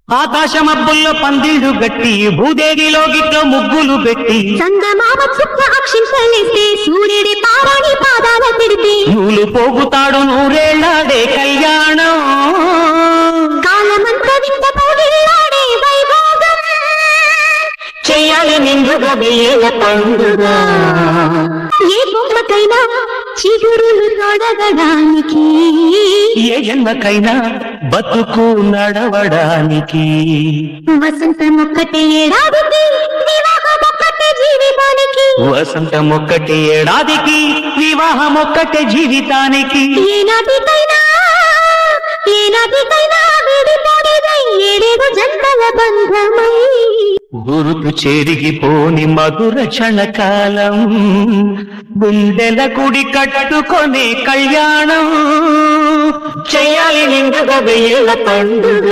ఆకాశమబ్బుల్లో పందిళ్లు గట్టి భూదేవిలో గిట్లో ముగ్గులు పెట్టి చందమామ చుక్క అక్షింతలేస్తే సూర్యుడి పారాణి పాదాల తిడితే నూలు పోగుతాడు నూరేళ్లాడే కళ్యాణం కాలమంతా వింత పోగిల్లాడే వైభోగం చెయ్యాలి నిండుగా వెయ్యేళ్ళ పండుగ ఏ బొమ్మకైనా చిగురులు తొడగడానికి ఏ జన్మకైనా బతుకు నడవడానికి వసంతం ఒక్కటే ఏడాదికి వివాహం ఒక్కటే జీవితానికి వసంతం ఒక్కటే ఏడాదికి వివాహం ఒక్కటే జీవితానికి ఏనాటికైనా విడిపోనిదై ఏడేడు జన్మల బంధమై గురుతు చెరిగిపోని మధుర క్షణకాలం గుండెల కుడి కట్టుకొనే కళ్యాణం చెయ్యాలి నిండుగా వెయ్యేళ్ళ పండుగ